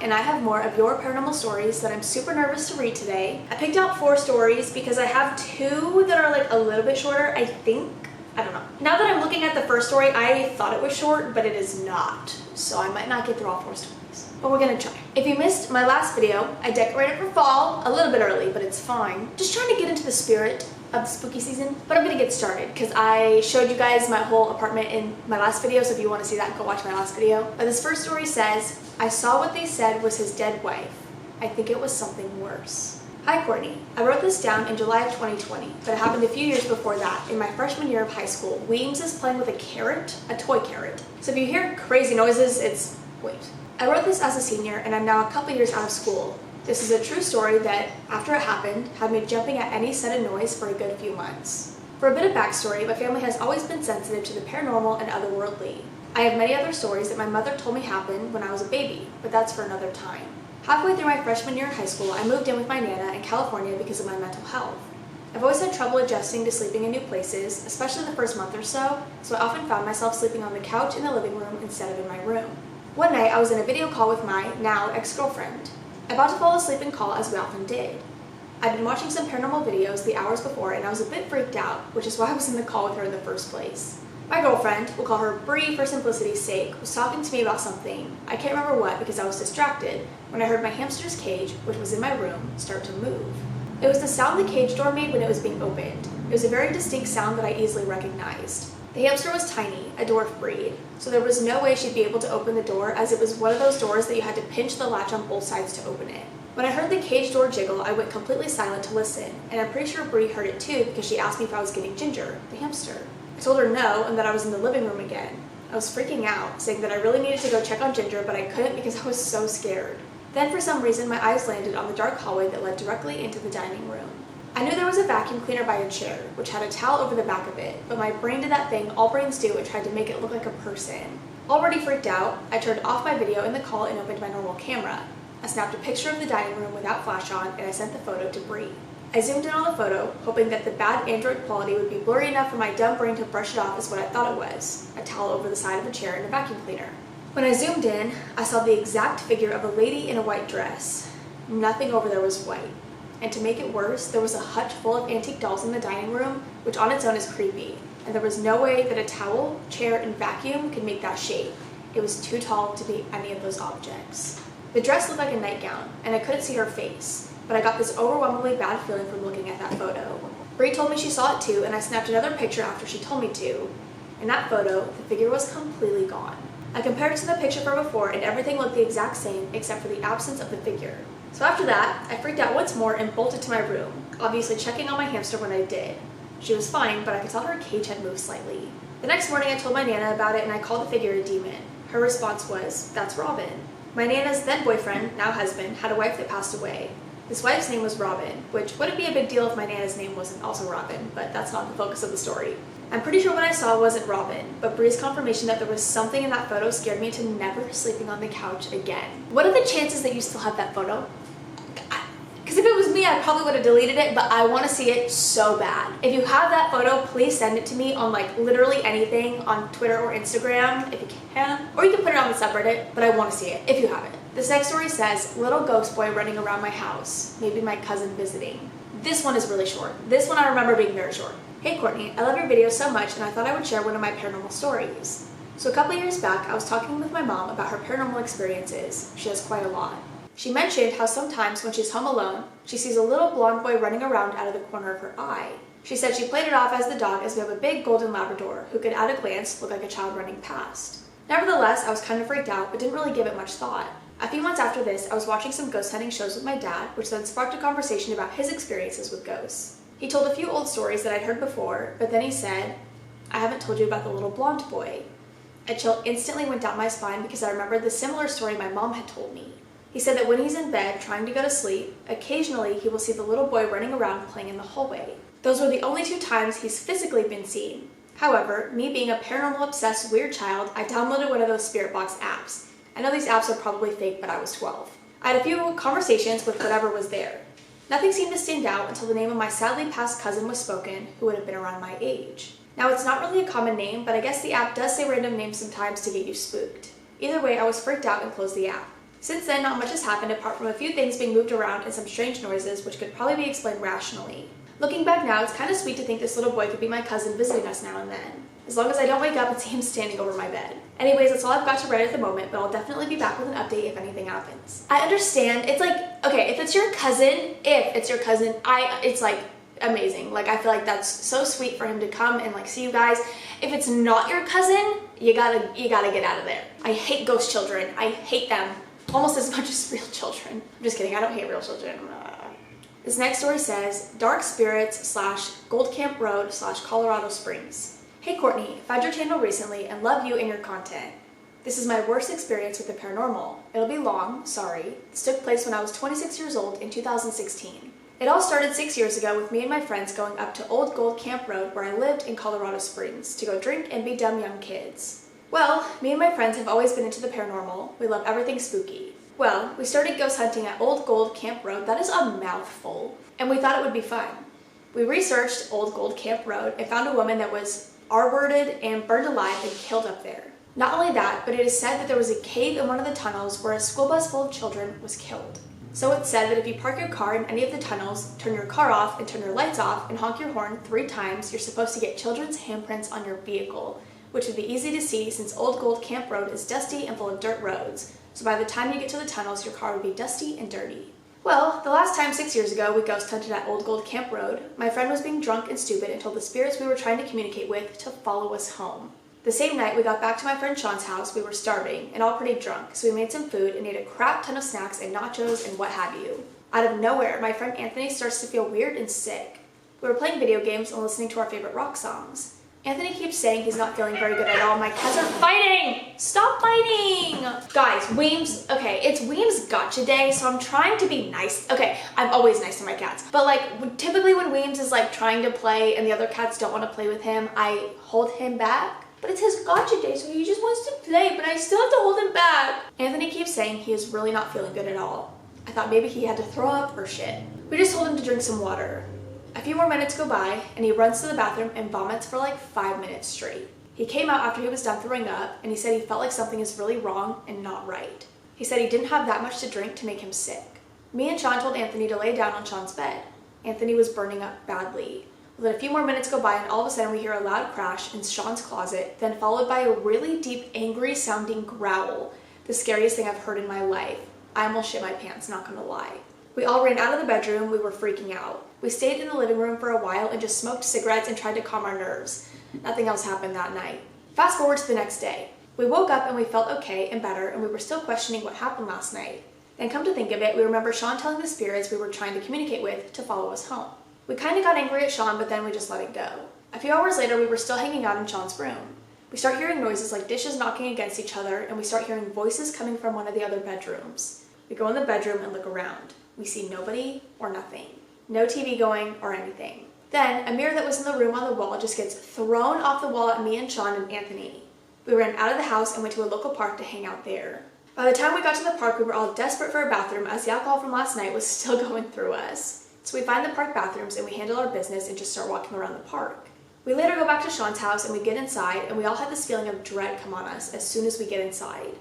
and I have more of your paranormal stories that I'm super nervous to read today. I picked out 4 stories because I have 2 that are like a little bit shorter, I think. I don't know. Now that I'm looking at the first story, I thought it was short, but it is not. So I might not get through all 4 stories, but we're gonna try. If you missed my last video, I decorated for fall, a little bit early, but it's fine. Just trying to get into the spirit of the spooky season, but I'm gonna get started because I showed you guys my whole apartment in my last video, so if you want to see that, go watch my last video. But this first story says, I saw what they said was his dead wife. I think it was something worse. Hi Courtney, I wrote this down in July of 2020, but it happened a few years before that. In my freshman year of high school, Weems is playing with a carrot, a toy carrot. So if you hear crazy noises, it's wait. I wrote this as a senior and I'm now a couple years out of school. This is a true story that, after it happened, had me jumping at any sudden noise for a good few months. For a bit of backstory, my family has always been sensitive to the paranormal and otherworldly. I have many other stories that my mother told me happened when I was a baby, but that's for another time. Halfway through my freshman year of high school, I moved in with my Nana in California because of my mental health. I've always had trouble adjusting to sleeping in new places, especially the first month or so I often found myself sleeping on the couch in the living room instead of in my room. One night, I was in a video call with my, now ex-girlfriend. About to fall asleep in call, as we often did. I'd been watching some paranormal videos the hours before and I was a bit freaked out, which is why I was in the call with her in the first place. My girlfriend, we'll call her Bree for simplicity's sake, was talking to me about something. I can't remember what because I was distracted when I heard my hamster's cage, which was in my room, start to move. It was the sound the cage door made when it was being opened. It was a very distinct sound that I easily recognized. The hamster was tiny, a dwarf breed, so there was no way she'd be able to open the door as it was one of those doors that you had to pinch the latch on both sides to open it. When I heard the cage door jiggle, I went completely silent to listen, and I'm pretty sure Bree heard it too because she asked me if I was getting Ginger, the hamster. I told her no and that I was in the living room again. I was freaking out, saying that I really needed to go check on Ginger, but I couldn't because I was so scared. Then for some reason, my eyes landed on the dark hallway that led directly into the dining room. I knew there was a vacuum cleaner by a chair, which had a towel over the back of it, but my brain did that thing all brains do and tried to make it look like a person. Already freaked out, I turned off my video in the call and opened my normal camera. I snapped a picture of the dining room without flash on and I sent the photo to Bree. I zoomed in on the photo, hoping that the bad Android quality would be blurry enough for my dumb brain to brush it off as what I thought it was, a towel over the side of a chair and a vacuum cleaner. When I zoomed in, I saw the exact figure of a lady in a white dress. Nothing over there was white. And to make it worse, there was a hutch full of antique dolls in the dining room, which on its own is creepy, and there was no way that a towel, chair, and vacuum could make that shape. It was too tall to be any of those objects. The dress looked like a nightgown, and I couldn't see her face, but I got this overwhelmingly bad feeling from looking at that photo. Bree told me she saw it too, and I snapped another picture after she told me to. In that photo, the figure was completely gone. I compared it to the picture from before, and everything looked the exact same except for the absence of the figure. So after that, I freaked out once more and bolted to my room, obviously checking on my hamster when I did. She was fine, but I could tell her cage had moved slightly. The next morning I told my Nana about it and I called the figure a demon. Her response was, "That's Robin." My Nana's then boyfriend, now husband, had a wife that passed away. This wife's name was Robin, which wouldn't be a big deal if my Nana's name wasn't also Robin, but that's not the focus of the story. I'm pretty sure what I saw wasn't Robin, but Bree's confirmation that there was something in that photo scared me to never sleeping on the couch again. What are the chances that you still have that photo? Because if it was me, I probably would have deleted it, but I want to see it so bad. If you have that photo, please send it to me on like literally anything on Twitter or Instagram, if you can. Or you can put it on the subreddit, but I want to see it, if you have it. This next story says, little ghost boy running around my house, maybe my cousin visiting. This one is really short. This one I remember being very short. Hey Courtney, I love your videos so much and I thought I would share one of my paranormal stories. So a couple years back, I was talking with my mom about her paranormal experiences. She has quite a lot. She mentioned how sometimes when she's home alone, she sees a little blonde boy running around out of the corner of her eye. She said she played it off as the dog as we have a big golden Labrador who could at a glance look like a child running past. Nevertheless, I was kind of freaked out but didn't really give it much thought. A few months after this, I was watching some ghost hunting shows with my dad, which then sparked a conversation about his experiences with ghosts. He told a few old stories that I'd heard before, but then he said, "I haven't told you about the little blonde boy." A chill instantly went down my spine because I remembered the similar story my mom had told me. He said that when he's in bed trying to go to sleep, occasionally he will see the little boy running around playing in the hallway. Those were the only 2 times he's physically been seen. However, me being a paranormal obsessed weird child, I downloaded one of those spirit box apps. I know these apps are probably fake, but I was 12. I had a few conversations with whatever was there. Nothing seemed to stand out until the name of my sadly passed cousin was spoken, who would have been around my age. Now, it's not really a common name, but I guess the app does say random names sometimes to get you spooked. Either way, I was freaked out and closed the app. Since then, not much has happened apart from a few things being moved around and some strange noises, which could probably be explained rationally. Looking back now, it's kind of sweet to think this little boy could be my cousin visiting us now and then. As long as I don't wake up and see him standing over my bed. Anyways, that's all I've got to write at the moment, but I'll definitely be back with an update if anything happens. I understand, it's like, okay, if it's your cousin, it's like amazing. Like, I feel like that's so sweet for him to come and like see you guys. If it's not your cousin, you gotta get out of there. I hate ghost children. I hate them almost as much as real children. I'm just kidding, I don't hate real children. This next story says, Dark Spirits / Gold Camp Road / Colorado Springs. Hey Courtney, found your channel recently and love you and your content. This is my worst experience with the paranormal. It'll be long, sorry. This took place when I was 26 years old in 2016. It all started 6 years ago with me and my friends going up to Old Gold Camp Road where I lived in Colorado Springs to go drink and be dumb young kids. Well, me and my friends have always been into the paranormal. We love everything spooky. Well, we started ghost hunting at Old Gold Camp Road, that is a mouthful, and we thought it would be fun. We researched Old Gold Camp Road and found a woman that was R-worded and burned alive and killed up there. Not only that, but it is said that there was a cave in one of the tunnels where a school bus full of children was killed. So it's said that if you park your car in any of the tunnels, turn your car off and turn your lights off and honk your horn 3 times, you're supposed to get children's handprints on your vehicle, which would be easy to see since Old Gold Camp Road is dusty and full of dirt roads. So by the time you get to the tunnels, your car would be dusty and dirty. Well, the last time 6 years ago we ghost hunted at Old Gold Camp Road, my friend was being drunk and stupid and told the spirits we were trying to communicate with to follow us home. The same night we got back to my friend Sean's house, we were starving and all pretty drunk, so we made some food and ate a crap ton of snacks and nachos and what have you. Out of nowhere, my friend Anthony starts to feel weird and sick. We were playing video games and listening to our favorite rock songs. Anthony keeps saying he's not feeling very good at all. My cats are fighting! Stop fighting! Guys, Weems, okay, it's Weems gotcha day, so I'm trying to be nice. Okay, I'm always nice to my cats. But like, typically when Weems is like trying to play and the other cats don't want to play with him, I hold him back. But it's his gotcha day, so he just wants to play, but I still have to hold him back. Anthony keeps saying he is really not feeling good at all. I thought maybe he had to throw up or shit. We just told him to drink some water. A few more minutes go by, and he runs to the bathroom and vomits for like 5 minutes straight. He came out after he was done throwing up, and he said he felt like something is really wrong and not right. He said he didn't have that much to drink to make him sick. Me and Sean told Anthony to lay down on Sean's bed. Anthony was burning up badly. Well, then a few more minutes go by, and all of a sudden we hear a loud crash in Sean's closet, then followed by a really deep, angry-sounding growl. The scariest thing I've heard in my life. I almost shit my pants, not gonna lie. We all ran out of the bedroom, we were freaking out. We stayed in the living room for a while and just smoked cigarettes and tried to calm our nerves. Nothing else happened that night. Fast forward to the next day. We woke up and we felt okay and better, and we were still questioning what happened last night. Then come to think of it, we remember Sean telling the spirits we were trying to communicate with to follow us home. We kind of got angry at Sean, but then we just let it go. A few hours later, we were still hanging out in Sean's room. We start hearing noises like dishes knocking against each other, and we start hearing voices coming from one of the other bedrooms. We go in the bedroom and look around. We see nobody or nothing. No TV going or anything. Then, a mirror that was in the room on the wall just gets thrown off the wall at me and Sean and Anthony. We ran out of the house and went to a local park to hang out there. By the time we got to the park, we were all desperate for a bathroom as the alcohol from last night was still going through us. So we find the park bathrooms and we handle our business and just start walking around the park. We later go back to Sean's house and we get inside, and we all have this feeling of dread come on us as soon as we get inside.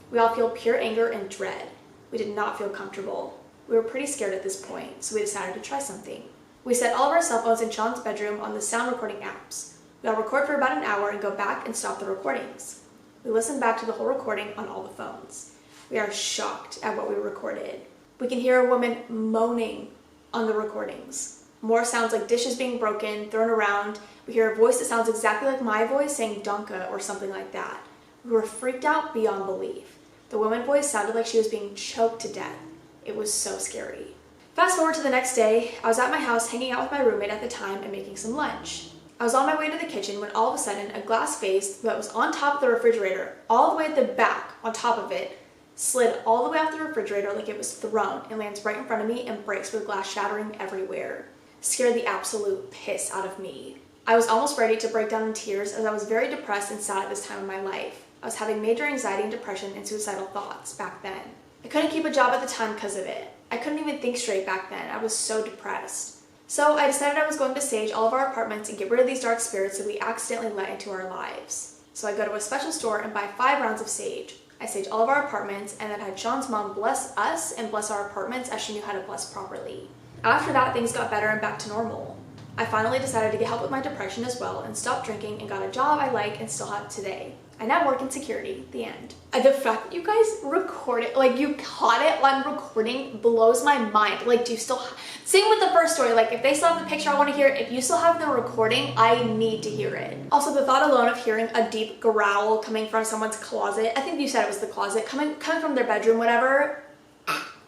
We all feel pure anger and dread. We did not feel comfortable. We were pretty scared at this point, so we decided to try something. We set all of our cell phones in Sean's bedroom on the sound recording apps. We all record for about an hour and go back and stop the recordings. We listen back to the whole recording on all the phones. We are shocked at what we recorded. We can hear a woman moaning on the recordings. More sounds like dishes being broken, thrown around. We hear a voice that sounds exactly like my voice saying Dunka or something like that. We were freaked out beyond belief. The woman's voice sounded like she was being choked to death. It was so scary. Fast forward to the next day, I was at my house hanging out with my roommate at the time and making some lunch. I was on my way to the kitchen when all of a sudden a glass vase that was on top of the refrigerator, all the way at the back on top of it, slid all the way off the refrigerator like it was thrown and lands right in front of me and breaks with glass shattering everywhere. Scared the absolute piss out of me. I was almost ready to break down in tears as I was very depressed and sad at this time in my life. I was having major anxiety and depression and suicidal thoughts back then. I couldn't keep a job at the time because of it. I couldn't even think straight back then. I was so depressed. So I decided I was going to sage all of our apartments and get rid of these dark spirits that we accidentally let into our lives. So I go to a special store and buy 5 rounds of sage. I staged all of our apartments and then had Sean's mom bless us and bless our apartments as she knew how to bless properly. After that, things got better and back to normal. I finally decided to get help with my depression as well and stopped drinking and got a job I like and still have today. I now work in security. The end. The fact that you guys record it, like you caught it while I'm recording, blows my mind. Like, do you still same with the first story, like if they still have the picture, I want to hear it. If you still have the recording, I need to hear it. Also, the thought alone of hearing a deep growl coming from someone's closet, I think you said it was the closet, coming from their bedroom, whatever.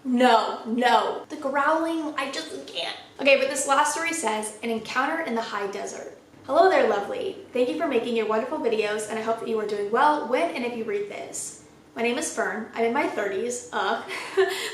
No. The growling, I just can't. Okay, but this last story says, an encounter in the high desert. Hello there, lovely. Thank you for making your wonderful videos, and I hope that you are doing well when and if you read this. My name is Fern. I'm in my 30s.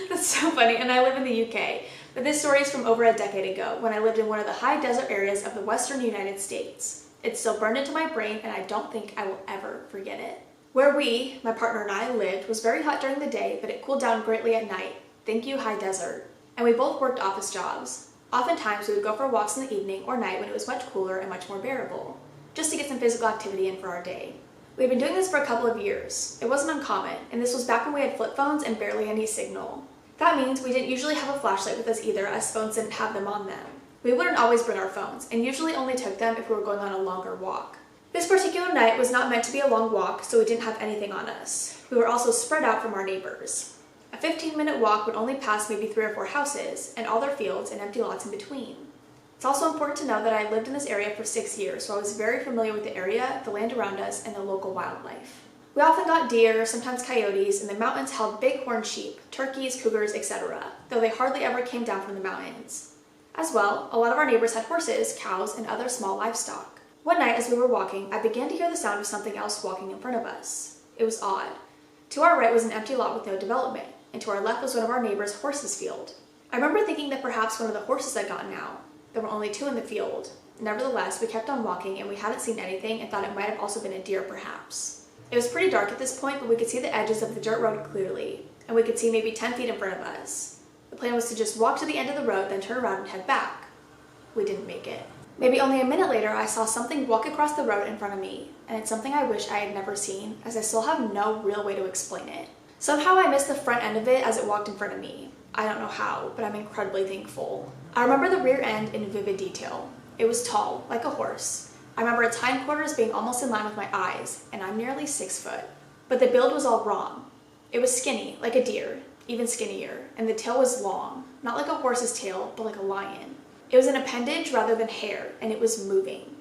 That's so funny, and I live in the UK. But this story is from over a decade ago, when I lived in one of the high desert areas of the western United States. It's still burned into my brain, and I don't think I will ever forget it. Where we, my partner and I, lived was very hot during the day, but it cooled down greatly at night. Thank you, high desert. And we both worked office jobs. Oftentimes, we would go for walks in the evening or night when it was much cooler and much more bearable, just to get some physical activity in for our day. We had been doing this for a couple of years. It wasn't uncommon, and this was back when we had flip phones and barely any signal. That means we didn't usually have a flashlight with us either, as phones didn't have them on them. We wouldn't always bring our phones, and usually only took them if we were going on a longer walk. This particular night was not meant to be a long walk, so we didn't have anything on us. We were also spread out from our neighbors. A 15-minute walk would only pass maybe 3 or 4 houses, and all their fields and empty lots in between. It's also important to know that I lived in this area for 6 years, so I was very familiar with the area, the land around us, and the local wildlife. We often got deer, sometimes coyotes, and the mountains held big horned sheep, turkeys, cougars, etc., though they hardly ever came down from the mountains. As well, a lot of our neighbors had horses, cows, and other small livestock. One night as we were walking, I began to hear the sound of something else walking in front of us. It was odd. To our right was an empty lot with no development, and to our left was one of our neighbors' horses' field. I remember thinking that perhaps one of the horses had gotten out. There were only 2 in the field. Nevertheless, we kept on walking and we hadn't seen anything and thought it might have also been a deer perhaps. It was pretty dark at this point, but we could see the edges of the dirt road clearly, and we could see maybe 10 feet in front of us. The plan was to just walk to the end of the road, then turn around and head back. We didn't make it. Maybe only a minute later, I saw something walk across the road in front of me, and it's something I wish I had never seen, as I still have no real way to explain it. Somehow I missed the front end of it as it walked in front of me. I don't know how, but I'm incredibly thankful. I remember the rear end in vivid detail. It was tall, like a horse. I remember its hindquarters being almost in line with my eyes, and I'm nearly 6 foot. But the build was all wrong. It was skinny, like a deer, even skinnier, and the tail was long, not like a horse's tail, but like a lion. It was an appendage rather than hair, and it was moving.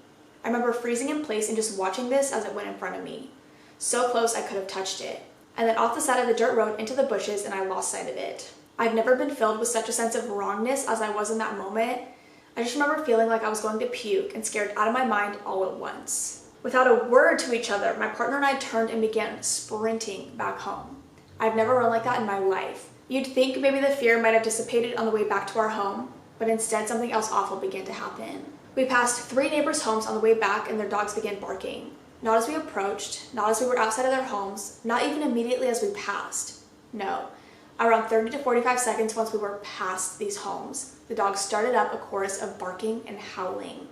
I remember freezing in place and just watching this as it went in front of me. So close I could have touched it. And then off the side of the dirt road into the bushes, and I lost sight of it. I've never been filled with such a sense of wrongness as I was in that moment. I just remember feeling like I was going to puke and scared out of my mind all at once. Without a word to each other, my partner and I turned and began sprinting back home. I've never run like that in my life. You'd think maybe the fear might have dissipated on the way back to our home, but instead something else awful began to happen. We passed 3 neighbors' homes on the way back and their dogs began barking. Not as we approached, not as we were outside of their homes, not even immediately as we passed. No. Around 30 to 45 seconds once we were past these homes, the dogs started up a chorus of barking and howling.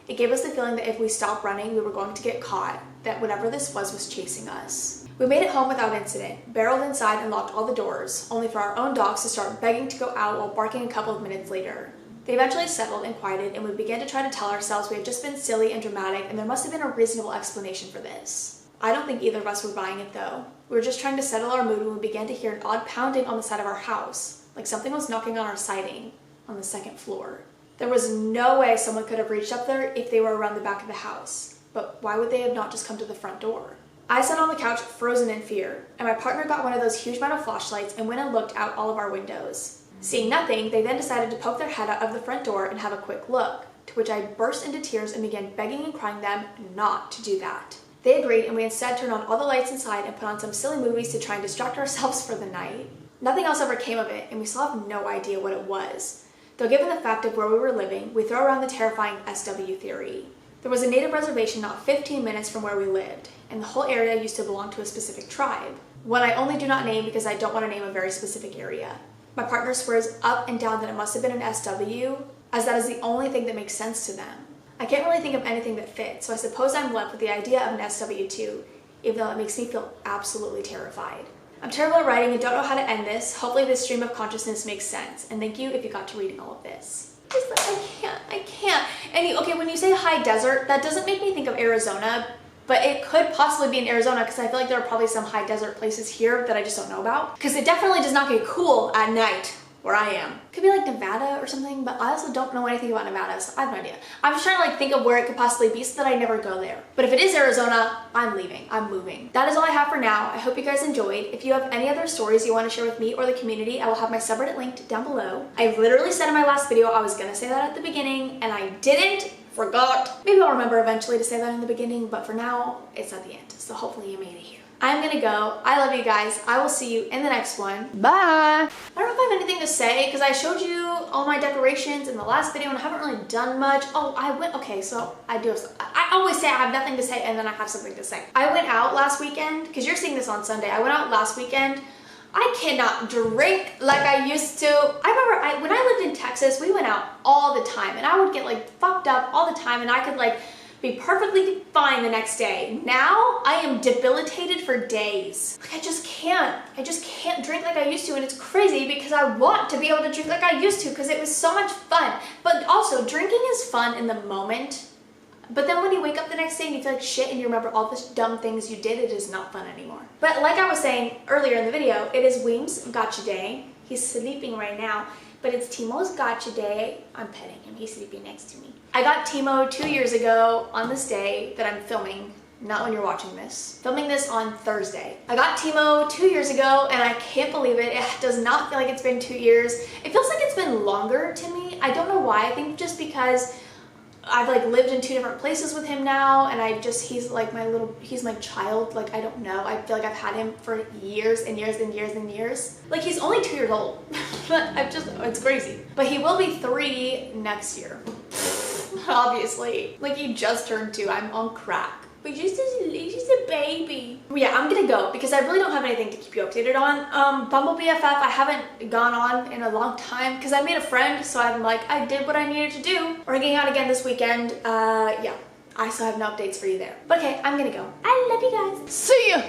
It gave us the feeling that if we stopped running, we were going to get caught, that whatever this was chasing us. We made it home without incident, barreled inside and locked all the doors, only for our own dogs to start begging to go out while barking a couple of minutes later. They eventually settled and quieted, and we began to try to tell ourselves we had just been silly and dramatic and there must have been a reasonable explanation for this. I don't think either of us were buying it though. We were just trying to settle our mood when we began to hear an odd pounding on the side of our house, like something was knocking on our siding, on the 2nd floor. There was no way someone could have reached up there if they were around the back of the house, but why would they have not just come to the front door? I sat on the couch frozen in fear, and my partner got one of those huge metal flashlights and went and looked out all of our windows. Seeing nothing, they then decided to poke their head out of the front door and have a quick look, to which I burst into tears and began begging and crying them not to do that. They agreed, and we instead turned on all the lights inside and put on some silly movies to try and distract ourselves for the night. Nothing else ever came of it, and we still have no idea what it was. Though given the fact of where we were living, we throw around the terrifying SW theory. There was a native reservation not 15 minutes from where we lived, and the whole area used to belong to a specific tribe. One I only do not name because I don't want to name a very specific area. My partner swears up and down that it must have been an SW, as that is the only thing that makes sense to them. I can't really think of anything that fits, so I suppose I'm left with the idea of an SW2, even though it makes me feel absolutely terrified. I'm terrible at writing and don't know how to end this. Hopefully this stream of consciousness makes sense. And thank you if you got to reading all of this. Just like, I can't. And okay, when you say high desert, that doesn't make me think of Arizona, but it could possibly be in Arizona because I feel like there are probably some high desert places here that I just don't know about. Because it definitely does not get cool at night where I am. Could be like Nevada or something, but I also don't know anything about Nevada, so I have no idea. I'm just trying to like think of where it could possibly be so that I never go there. But if it is Arizona, I'm leaving. I'm moving. That is all I have for now. I hope you guys enjoyed. If you have any other stories you want to share with me or the community, I will have my subreddit linked down below. I literally said in my last video I was gonna say that at the beginning, and I didn't. Forgot. Maybe I'll remember eventually to say that in the beginning, but for now, it's at the end. So hopefully you made it here. I'm gonna go. I love you guys. I will see you in the next one. Bye. I don't know if I have anything to say because I showed you all my decorations in the last video and I haven't really done much. Oh, okay, so I do have I always say I have nothing to say and then I have something to say. I went out last weekend, because you're seeing this on Sunday. I went out last weekend. I cannot drink like I used to. I remember when I lived in Texas, we went out all the time and I would get like fucked up all the time and I could like be perfectly fine the next day. Now I am debilitated for days. Like I just can't drink like I used to, and it's crazy because I want to be able to drink like I used to because it was so much fun. But also drinking is fun in the moment. But then when you wake up the next day and you feel like shit and you remember all the dumb things you did, it is not fun anymore. But like I was saying earlier in the video, it is Weem's gotcha day. He's sleeping right now, but it's Timo's gotcha day. I'm petting him, he's sleeping next to me. I got Timo 2 years ago on this day that I'm filming, not when you're watching this. Filming this on Thursday. I got Timo 2 years ago and I can't believe it. It does not feel like it's been 2 years. It feels like it's been longer to me. I don't know why. I think just because I've like lived in 2 different places with him now, and he's like he's my child. Like, I don't know. I feel like I've had him for years and years and years and years. Like, he's only 2 years old. It's crazy. But he will be 3 next year. Obviously. Like, he just turned 2. I'm on crack. But he's just a baby. Yeah, I'm gonna go because I really don't have anything to keep you updated on. Bumble BFF, I haven't gone on in a long time because I made a friend, so I'm like, I did what I needed to do. We're hanging out again this weekend. Yeah, I still have no updates for you there. But okay, I'm gonna go. I love you guys. See ya!